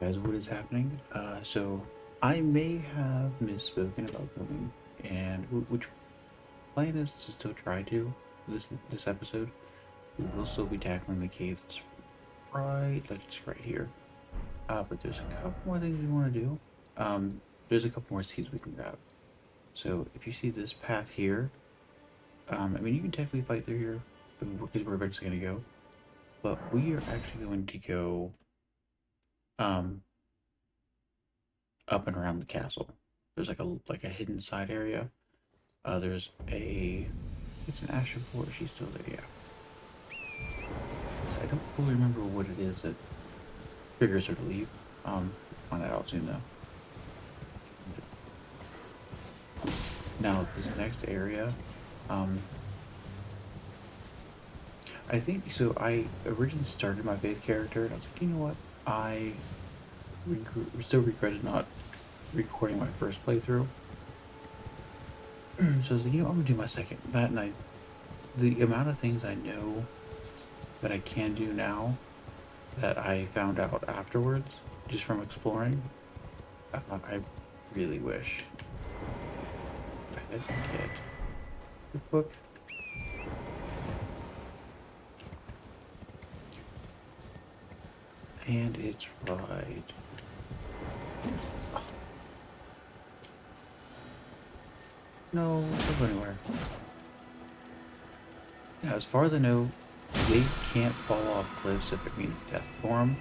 Guys, what is happening? So I may have misspoken about coming, and which plan is to still try to this episode. We will still be tackling the cave that's like just right here. But there's a couple more things we want to do. There's a couple more seeds we can grab. So if you see this path here, I mean you can technically fight through here because we're eventually gonna go. But we are actually going to go um up and around the castle. There's like a hidden side area. There's it's an Asher Port. She's still there, yeah. So I don't fully remember what it is that triggers her to leave. Find that out soon though. Now this next area, um, I think so. I originally started my faith character, and I was like, you know what? Still regretted not recording my first playthrough. So I was like, you know, I'm gonna do my second. That and the amount of things I know that I can do now that I found out afterwards, just from exploring, I really wish I had get the book. And it's right. No, don't go anywhere. Now, as far as I know, they can't fall off cliffs if it means death for them.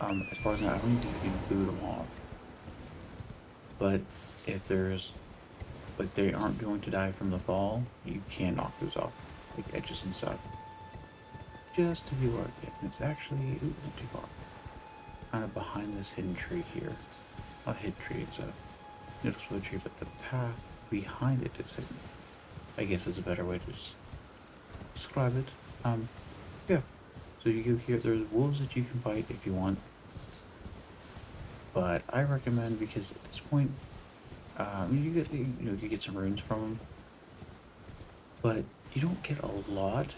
As far as I know, I don't think you can boot them off. But if there's, like, they aren't going to die from the fall, you can knock those off, like edges and stuff. Just to be like, yeah, it's actually not too far. Kind of behind this hidden tree here. Not a hidden tree, it's a noticeable tree, but the path behind it is hidden. I guess is a better way to describe it. Yeah. So you go here. There's wolves that you can fight if you want, but I recommend because at this point, you get some runes from them, but you don't get a lot.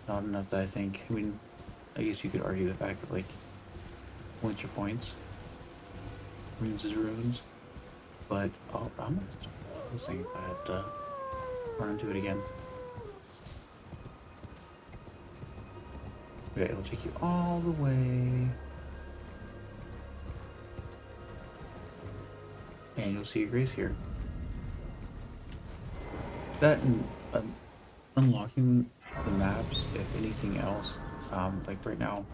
Not enough that I think. I mean, I guess you could argue the fact that like points are points, runes is runes, but I'm saying if I had to run into it again. Okay, it'll take you all the way. And you'll see a grace here. That and unlocking the maps, if anything else, like right now,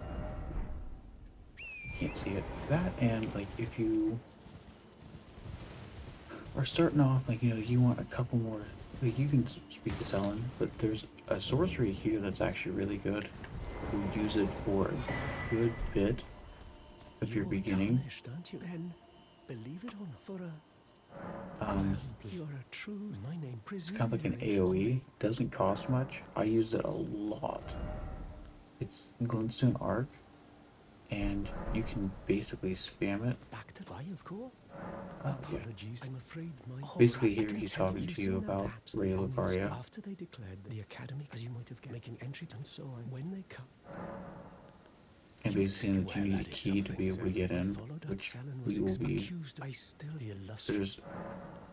you can't see it. That and like if you are starting off, like, you want a couple more, like you can speak to Ellen, but there's a sorcery here that's actually really good. You would use it for a good bit if you're beginning. Tarnished, aren't you? Then believe it or not, for a Um, you're a true. My name, it's kind of like an AoE. Doesn't cost much. I use it a lot. It's Glintstone Arc, and you can basically spam it. Back to why, of course. Yeah. Apologies. I'm afraid my. Basically, here he's talking to you about Ray They Lucaria. after they declared the academy, as you might have guessed, making entry and so on. When they come, And basically saying that you need a key to be able to get in, which we will be. accused. I still the illustrious. There's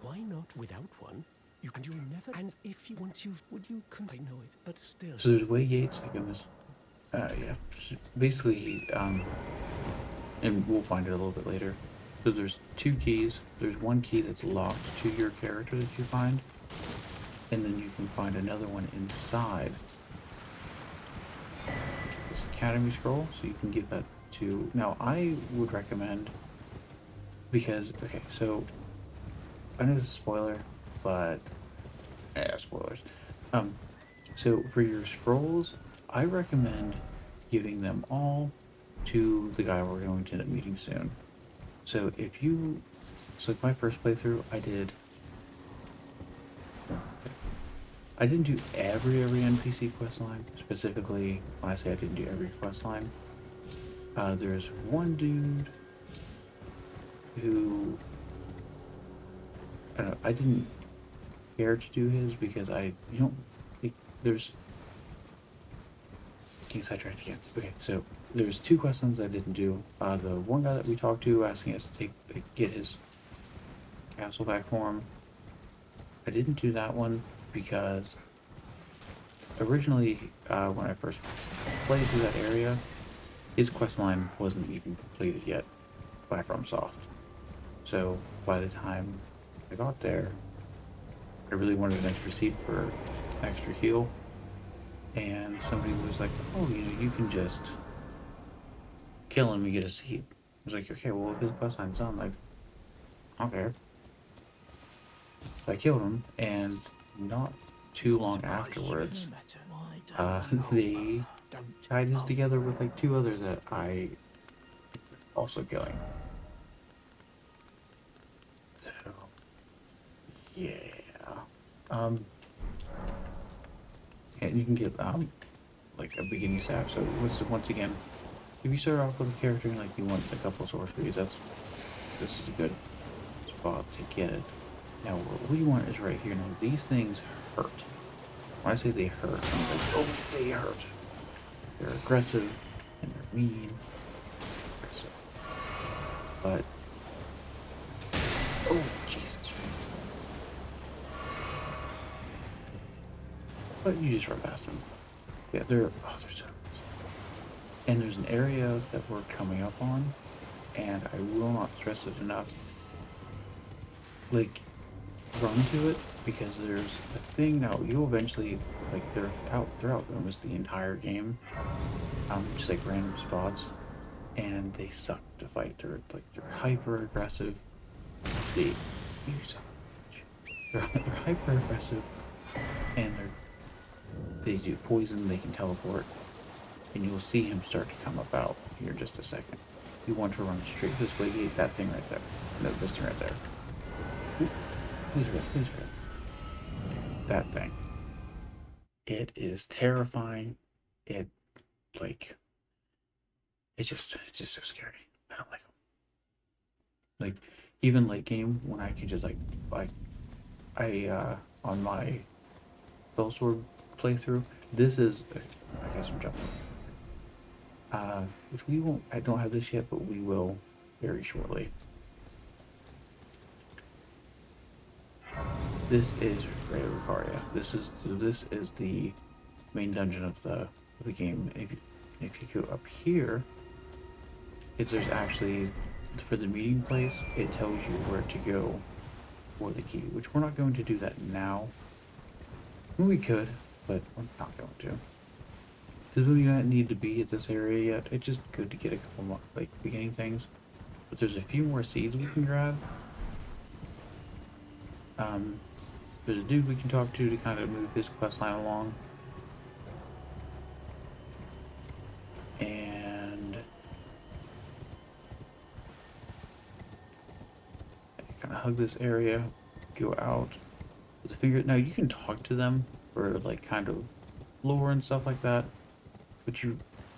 Why not without one? You'll never. And if you want, would you? I know it, but still. so there's way gates like in this. Yeah. Basically, and we'll find it a little bit later. So there's two keys. There's one key that's locked to your character that you find, and then you can find another one inside this Academy scroll, so you can give that to. Now, I would recommend because okay, so I know this is a spoiler, but yeah, spoilers. Um, so for your scrolls, I recommend giving them all to the guy we're going to end up meeting soon. So if you, so like my first playthrough, I didn't do every NPC quest line. Specifically, when I say I didn't do every quest line, there's one dude who I don't know, I didn't care to do his because you don't think there's getting sidetracked again. Okay, so there's two questions I didn't do. The one guy that we talked to asking us to get his castle back for him. I didn't do that one because originally, when I first played through that area, his quest line wasn't even completed yet by FromSoft. So by the time I got there, I really wanted an extra seed for an extra heal, and somebody was like, "Oh, you can just kill him and get a seed." I was like, "Okay, well if his quest line's done, like, okay." So I killed him, and not too long afterwards, they tied his together with like two others that I also killing. So yeah, um, and you can get like a beginning staff. So once again, if you start off with a character and like you want a couple of sorceries, this is a good spot to get it. Now what we want is right here. Now these things hurt. When I say they hurt, I'm like, oh, they hurt. They're aggressive and they're mean. Aggressive. But oh Jesus. But you just run past them. Yeah, they're so. And there's an area that we're coming up on, and I will not stress it enough. Like, run to it because there's a thing now. You'll eventually like they're throughout almost the entire game. Just like random spots, and they suck to fight. They're hyper aggressive. They you son of a bitch. They're hyper aggressive, and they do poison. They can teleport, and you'll see him start to come about here in just a second. You want to run straight this way, gate that thing right there. No, this thing right there. Ooh, please red. That thing. It is terrifying. It like it's just so scary. I don't like them. Like even late game when I can just like I on my spell sword playthrough. This is I guess I'm jumping. Which we won't. I don't have this yet, but we will very shortly. This is Raya. This is the main dungeon of the game. If you go up here, if there's actually for the meeting place, it tells you where to go for the key. Which we're not going to do that now. We could, but we're not going to. Because we don't need to be at this area yet. It's just good to get a couple more like beginning things. But there's a few more seeds we can grab. Um, there's a dude we can talk to kind of move his quest line along. And kind of hug this area, go out with the finger. Now you can talk to them for like kind of lore and stuff like that, but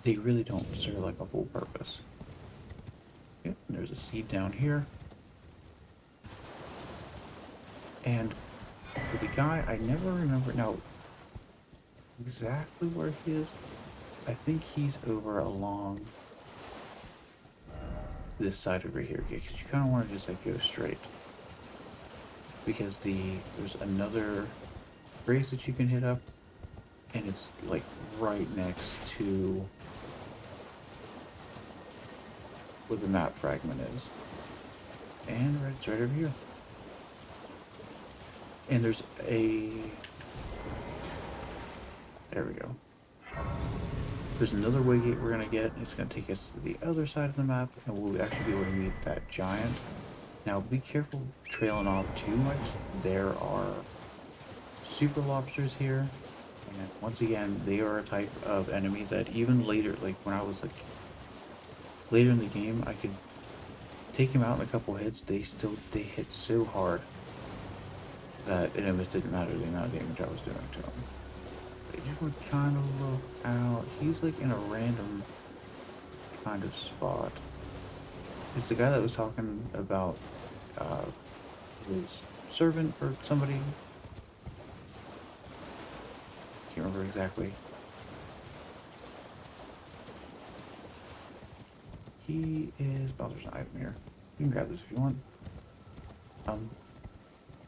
they really don't serve like a full purpose. Yep, and there's a seed down here. And for the guy, I never remember now exactly where he is. I think he's over along this side over here, because you kind of want to just like go straight. Because there's another race that you can hit up, and it's like right next to where the map fragment is. And it's right over here. And there's there we go. There's another way gate we're gonna get. It's gonna take us to the other side of the map, and we'll actually be able to meet that giant. Now be careful trailing off too much. There are super lobsters here, and once again, they are a type of enemy that even later, like when I was like later in the game, I could take him out in a couple hits. They hit so hard that it almost didn't matter the amount of damage I was doing to him. They just would kind of look out. He's like in a random kind of spot. It's the guy that was talking about his servant or somebody. Can't remember exactly. key is... Oh, there's an item here. You can grab this if you want.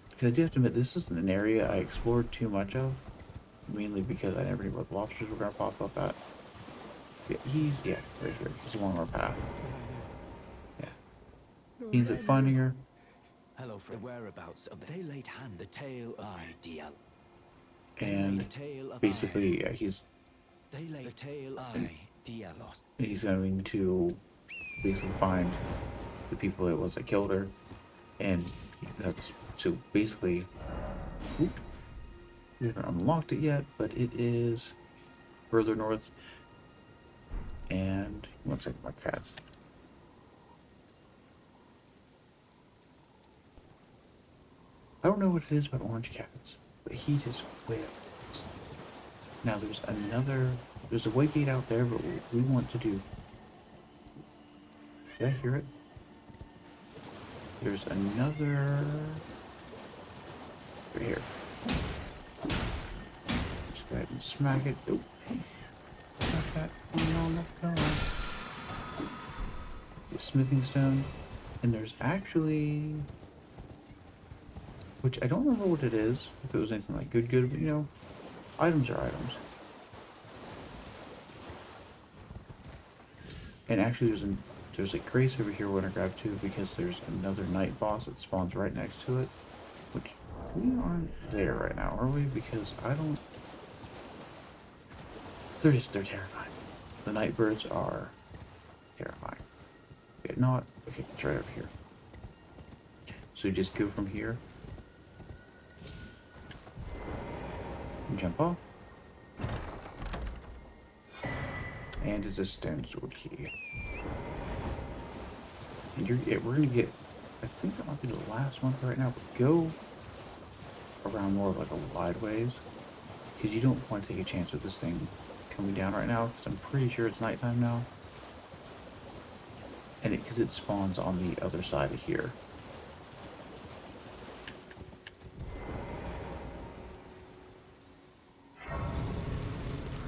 Because I do have to admit, this isn't an area I explored too much of. Mainly because I never knew where the lobsters were going to pop up at. Yeah, yeah, right here. He's along our path. Yeah. He ends up finding her. Hello, for the whereabouts of the... They laid hand the tale of ideal. And basically, yeah, he's... They lay the tale of Dialos. He's going to basically find the people it was that killed her. And that's... So basically... Oop, we haven't unlocked it yet, but it is further north. And... One second, my cats. I don't know what it is about orange cats, but he just whips. Now there's a way gate out there, but what we want to do... Did I hear it? There's another... Right here. Just go ahead and smack it. Oh. Smack that. Oh, no, no, no. The smithing stone. And there's actually... Which I don't remember what it is. If it was anything like good, but you know, items are items. And actually there's a grace over here I want to grab too, because there's another night boss that spawns right next to it. Which we aren't there right now, are we? Because I don't... They're terrifying. The night birds are terrifying. Okay, not... Okay, it's right over here. So you just go from here. And jump off. And it's a stone sword key. And we're gonna get... I think that might be the last one for right now, but go around more of like a wide ways. Because you don't want to take a chance with this thing coming down right now, because I'm pretty sure it's nighttime now. And because it spawns on the other side of here.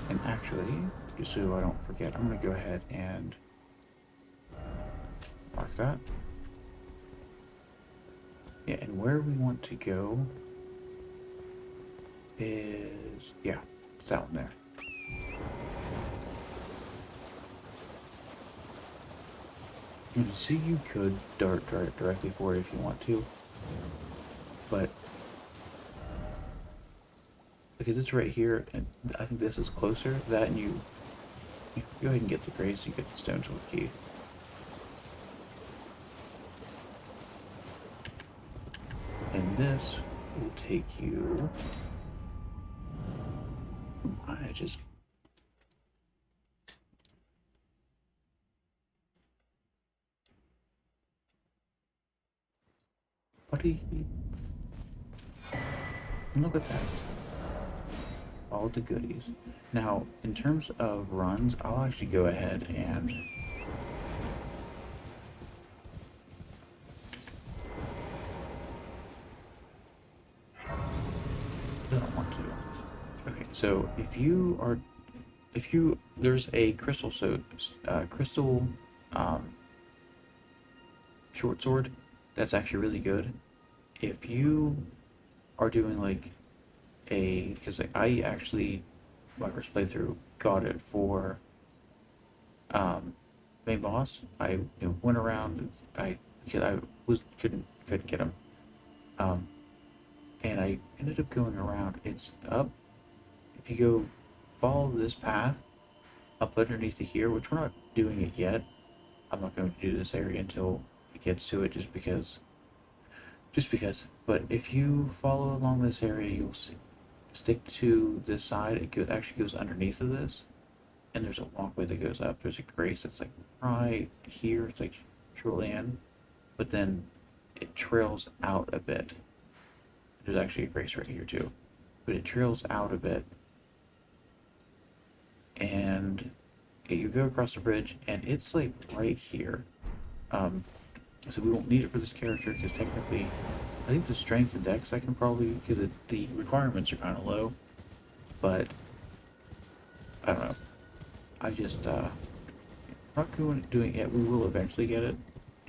And actually, just so I don't forget, I'm going to go ahead and mark that. Yeah, and where we want to go is, yeah, it's out there. And see, you could dart directly for it if you want to, but because it's right here, and I think this is closer, that and you go ahead and get the grace, you get the stone sword key. And this will take you... I just... Buddy... Look at that. All the goodies. Now, in terms of runs, I'll actually go ahead and... I don't want to. Okay, so there's a crystal short sword that's actually really good. If you are doing like because I actually, my first playthrough, got it for main boss. I went around, because I couldn't get him, and I ended up going around. It's up. If you go follow this path up underneath it here, which we're not doing it yet. I'm not going to do this area until it gets to it, just because. But if you follow along this area, you'll see. Stick to this side. It actually goes underneath of this, and there's a walkway that goes up. There's a grace that's like right here. It's like shortly in, but then it trails out a bit. There's actually a grace right here too, but it trails out a bit, and you go across the bridge, and it's like right here. So we won't need it for this character, because technically, I think the strength and dex I can probably, because the requirements are kind of low, but I don't know. I just Not doing it yet. We will eventually get it.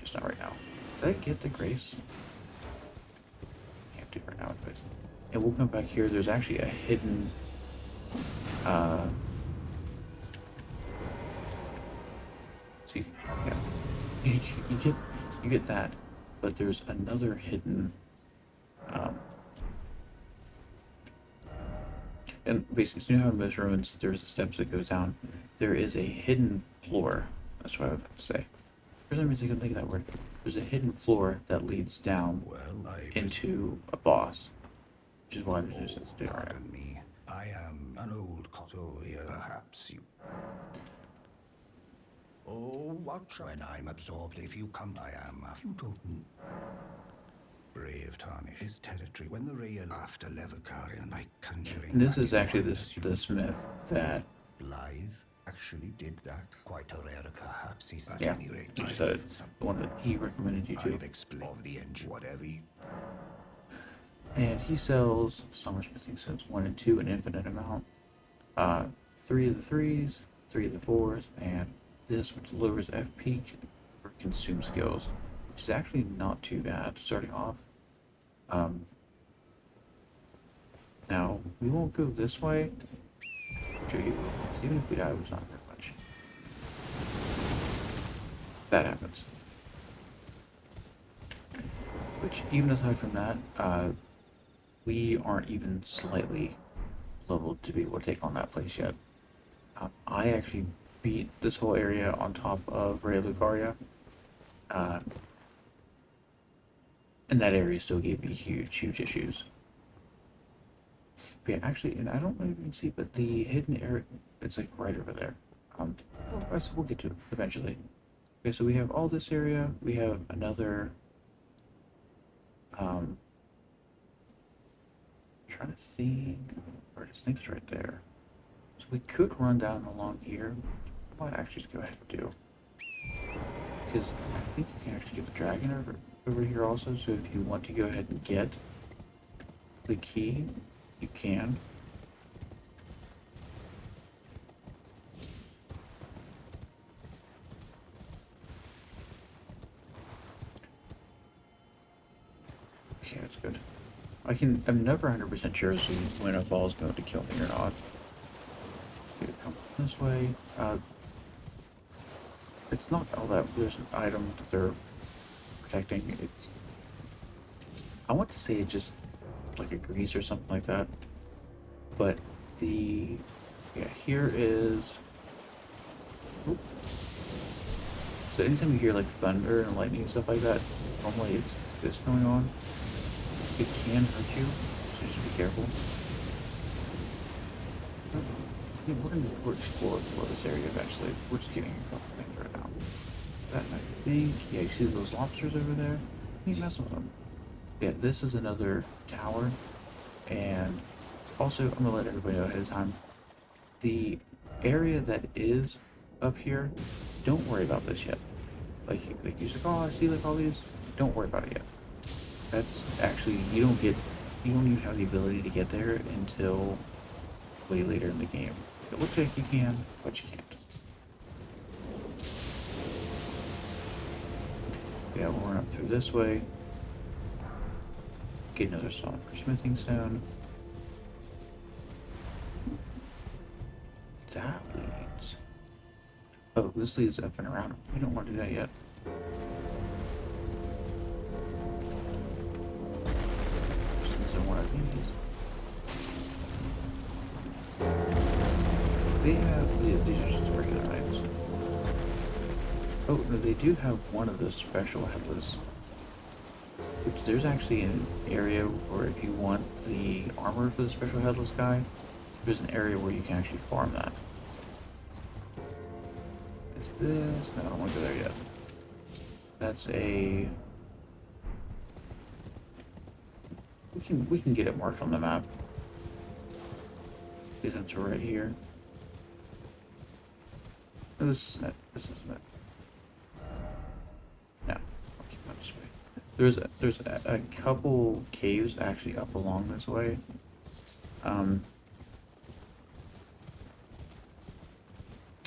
Just not right now. Did I get the grace? Can't do it right now, anyways. And we'll come back here. There's actually a hidden. Uh, see, yeah, you get that, but there's another hidden. Um, and basically, so you know how in most ruins there's the steps that goes down. There is a hidden floor. That's what I was about to say. For some reason, I couldn't think of that word. There's a hidden floor that leads down into a boss, which is why there's no sense to do it right now. Pardon me. I am an old so here perhaps you. Oh, watch when I'm absorbed. If you come, I am. You don't. Brave Tarnished is territory. When the real after Levikarian, like conjuring. And this is actually the smith that. Blythe actually did that. Quite a rare, perhaps. He's at Yeah, any rate. he just said the one that he recommended you to. I've explained of the engine, whatever. And he sells summer smithing stones 1 and 2 an infinite amount. 3 of the 3s, 3 of the 4s, and this which lowers FP for consume skills, which is actually not too bad starting off. Now we won't go this way. I'm sure you will. Even if we die, it's not very much. That happens. Which, even aside from that, we aren't even slightly leveled to be able to take on that place yet. I actually beat this whole area on top of Raya Lucaria. And that area still gave me huge issues. But yeah, actually, and I don't know if you can see, but the hidden area, it's like right over there. We'll get to it eventually. Okay, so we have all this area. We have another. Trying to think. Where I just think it's right there. So we could run down along here. I might actually just go ahead and do. Because I think you can actually get the dragon over here also. So if you want to go ahead and get the key, you can. Okay, that's good. I'm never 100% sure as to when a fall is going to kill me or not. Okay, come this way. It's not all that. There's an item that they're protecting. I want to say it just like agrees or something like that. But here is. Oop. So anytime you hear like thunder and lightning and stuff like that, normally it's this going on. It can hurt you, so just be careful. We're exploring this area eventually. We're just getting a couple things right now. That I think, yeah, you see those lobsters over there? You can mess with them. Yeah, this is another tower, and also I'm gonna let everybody know ahead of time. The area that is up here, don't worry about this yet. Like you're like, oh, I see like all these. Don't worry about it yet. That's actually, you don't even have the ability to get there until way later in the game. It looks like you can, but you can't. Yeah, we'll run up through this way. Get another stone for smithing stone. That leads. Oh, this leads up and around. We don't want to do that yet. One of these. These are just regular knights. Oh, no, they do have one of those special headless. Which there's actually an area where if you want the armor for the special headless guy, there's an area where you can actually farm that. Is this? No, I don't want to go there yet. That's a. We can get it marked on the map. Because it's right here. No, this isn't it. This isn't it. No, I'll keep that this way. There's a couple caves actually up along this way.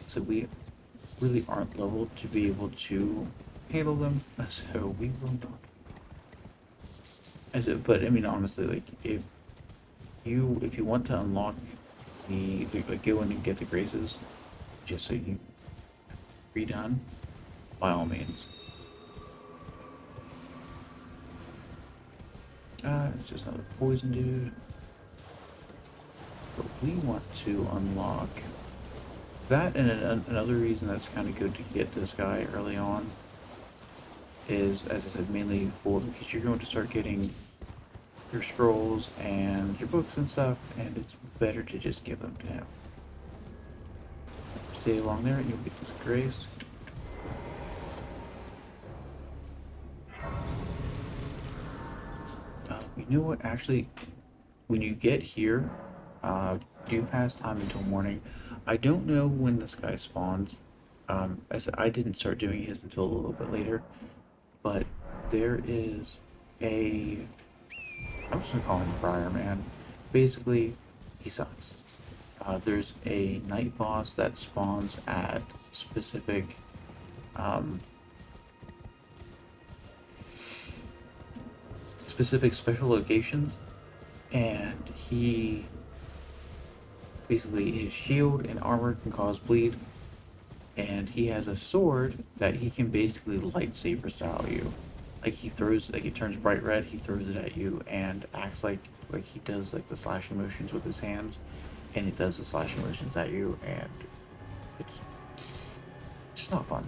So really aren't leveled to be able to handle them, so we will not. But I mean, honestly, like if you want to unlock like go in and get the graces, just so you redone, by all means. It's just another poison dude. But we want to unlock that, and another reason that's kind of good to get this guy early on is, as I said, mainly for because you're going to start getting your scrolls and your books and stuff, and it's better to just give them to him. Stay along there, and you'll get this grace. You know what? Actually, when you get here, do pass time until morning. I don't know when this guy spawns. As I didn't start doing his until a little bit later, but there is a. I'm just gonna call him Briar Man. Basically, he sucks. There's a night boss that spawns at um, specific special locations, and he basically his shield and armor can cause bleed, and he has a sword that he can basically lightsaber style you. Like he throws, like it turns bright red, he throws it at you and acts like he does like the slashing motions with his hands, and he does the slashing motions at you, and it's just not fun.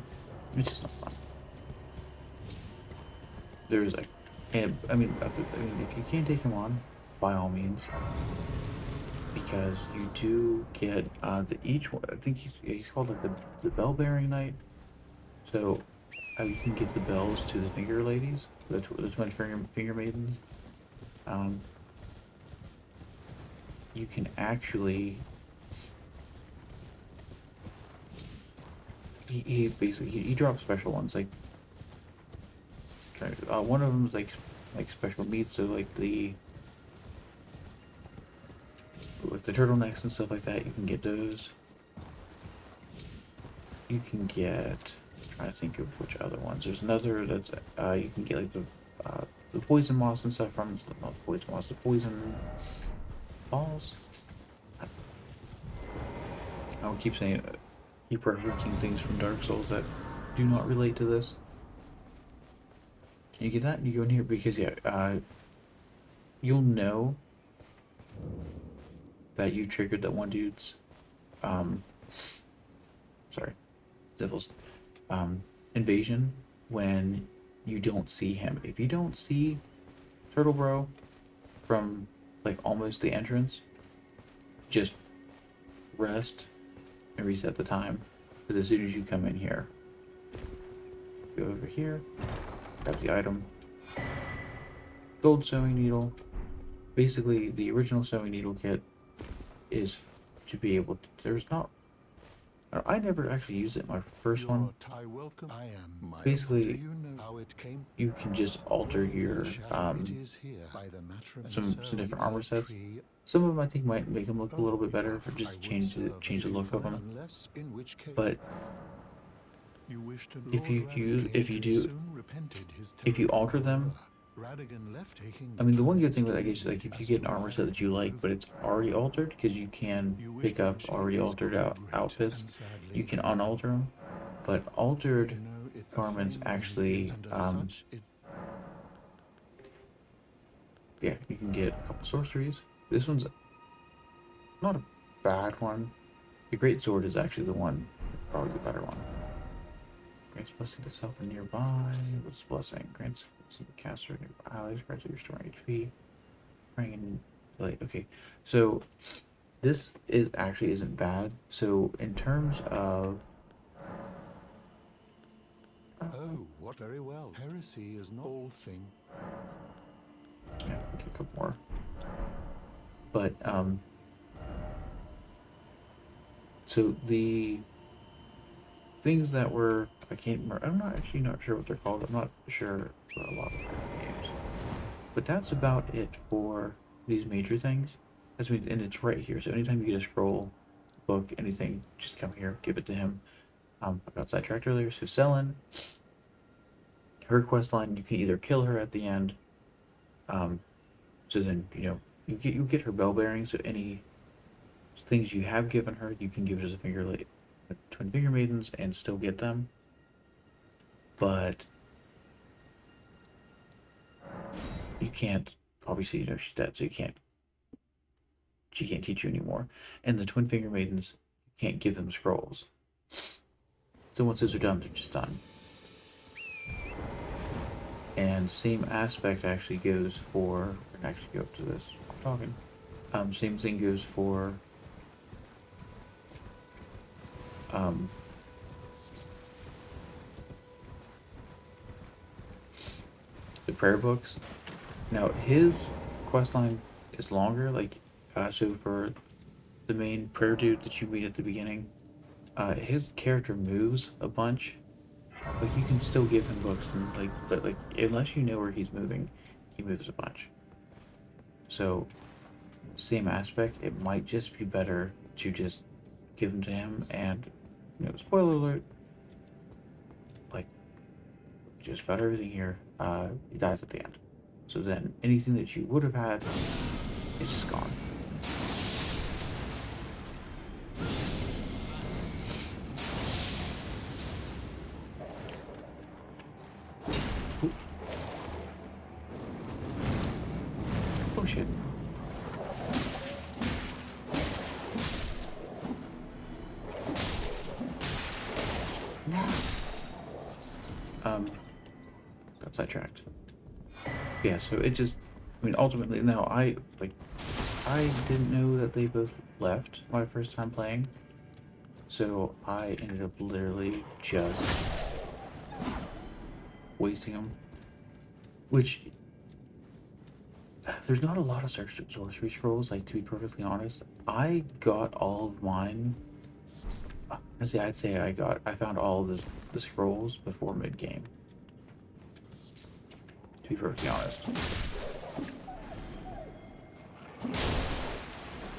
It's just not fun. There's like, and I mean, if you can't take him on, by all means, because you do get the each one. I think he's called like the bell bearing knight. So you can give the bells to the finger ladies, the twin finger maidens. Um, you can actually he basically he drops special ones like one of them is like special meat, so like the turtlenecks and stuff like that. You can get those. You can get. I'm trying to think of which other ones. There's another that's you can get like the poison moss and stuff from, not the poison moss, the poison balls. I will keep saying keep referencing things from Dark Souls that do not relate to this. You get that, and you go in here because yeah, you'll know that you triggered that one dude's um sorry, Ziffles, invasion when you don't see him. If you don't see Turtle Bro from like almost the entrance, just rest and reset the time. Because as soon as you come in here, go over here, grab the item, gold sewing needle. Basically, the original sewing needle kit is to be able to. There's not. I never actually used it in my first one. Basically, you can just alter your some different armor sets. Some of them I think might make them look a little bit better, or just change the look of them. But if you alter them, I mean the one good thing with I guess like if you get an armor set that you like, but it's already altered because you can pick up already altered outfits, you can unalter them. But altered garments actually, yeah, you can get a couple sorceries. This one's not a bad one. The Great Sword is actually the one, probably the better one. Grants blessing to self and nearby. What's blessing? Grants blessing to caster nearby allies. Grants you restoring HP. Bring in delay. Okay, so this is actually isn't bad. So in terms of Oh, what very well. Heresy is not all thing. yeah, we get a couple more. But so the things that were I can't remember. I'm not actually not sure what they're called. I'm not sure for a lot of names. But that's about it for these major things. And it's right here. So anytime you get a scroll, book, anything, just come here, give it to him. I got sidetracked earlier. So Selen, her quest line, you can either kill her at the end. Um, so then you get her bell bearing. So any things you have given her, you can give it as a twin finger maidens, and still get them. But you can't. Obviously, she's dead, so you can't. She can't teach you anymore. And the twin finger maidens, you can't give them scrolls. So once those are done, they're just done. And same aspect actually goes for. We're gonna actually go up to this. I'm talking. Same thing goes for um, the prayer books. Now his quest line is longer. So for the main prayer dude that you meet at the beginning, his character moves a bunch, but you can still give him books and but unless you know where he's moving, he moves a bunch. So same aspect, it might just be better to just give them to him and spoiler alert, like just about everything here, he dies at the end. So then anything that you would have had is just gone. Ooh. Oh shit. Got sidetracked. Yeah, so it just, ultimately, now I didn't know that they both left my first time playing, so I ended up literally just wasting them. Which, there's not a lot of sorcery scrolls, to be perfectly honest. I got all of mine. Honestly, I found all of the scrolls before mid game. To be perfectly honest.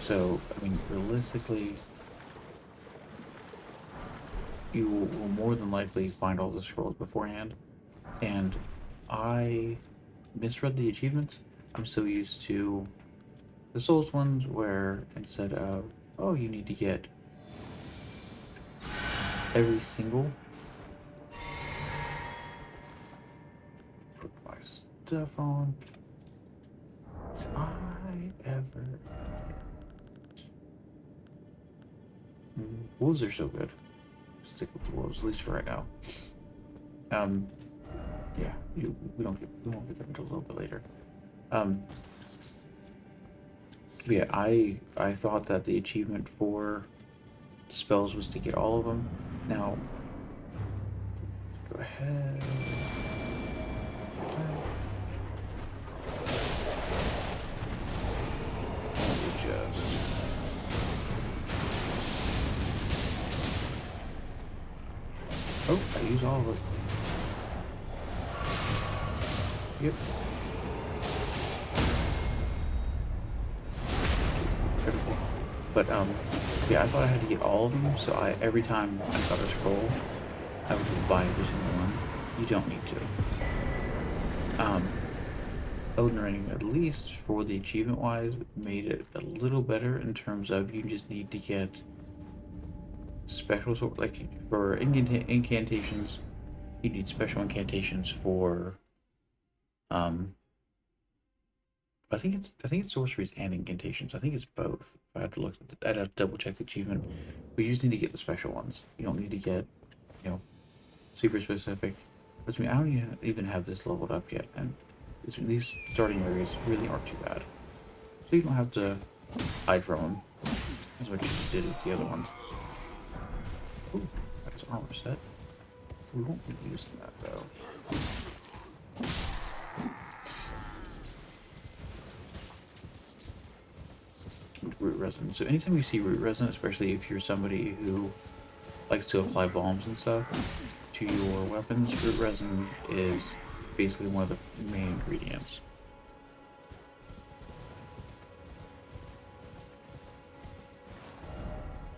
So, realistically, you will more than likely find all the scrolls beforehand. And I misread the achievements. I'm so used to the Souls ones where instead of, oh, you need to get every single. Put my stuff on. Did I ever get. Wolves are so good. Stick with the wolves, at least for right now. Yeah, we won't get them until a little bit later. Um, yeah, I thought that the achievement for spells was to get all of them. Now, go ahead. Just. Oh, I use all of it. Yep. Critical. But yeah, I thought I had to get all of them, so every time I got a scroll, I would just buy every single one. You don't need to. Elden Ring, at least for the achievement wise, made it a little better in terms of you just need to get special for incantations, you need special incantations for um I think it's sorceries and incantations. I think it's both. If I have to look, I'd have to double check the achievement. But you just need to get the special ones. You don't need to get, you know, super specific. Which I don't even have this leveled up yet, and these starting areas really aren't too bad. So you don't have to hide from them. That's what you did with the other ones. Ooh, that's armor set. We won't be using that though. Root resin. So anytime you see root resin, especially if you're somebody who likes to apply bombs and stuff to your weapons, root resin is basically one of the main ingredients.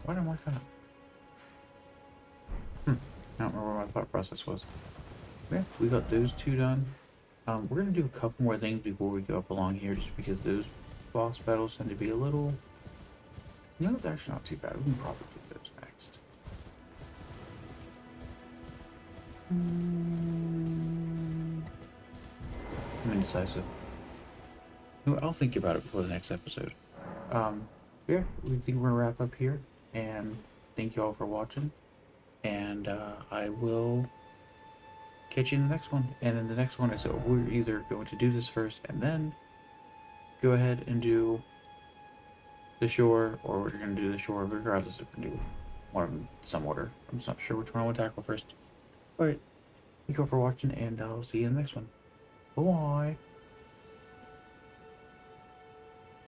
Why did I mark that? I don't remember what my thought process was. Yeah, we got those two done. We're gonna do a couple more things before we go up along here, just because those boss battles tend to be a little. You know, it's actually not too bad. We can probably do those next. I'm indecisive. No, I'll think about it before the next episode. Um, yeah, we think we're gonna wrap up here, and thank you all for watching. And I will catch you in the next one. And in the next one, so we're either going to do this first and then go ahead and do the shore, or we're gonna do the shore regardless if we do one of them in some order. I'm just not sure which one I want to tackle first. Alright, thank you all for watching, and I'll see you in the next one. Bye.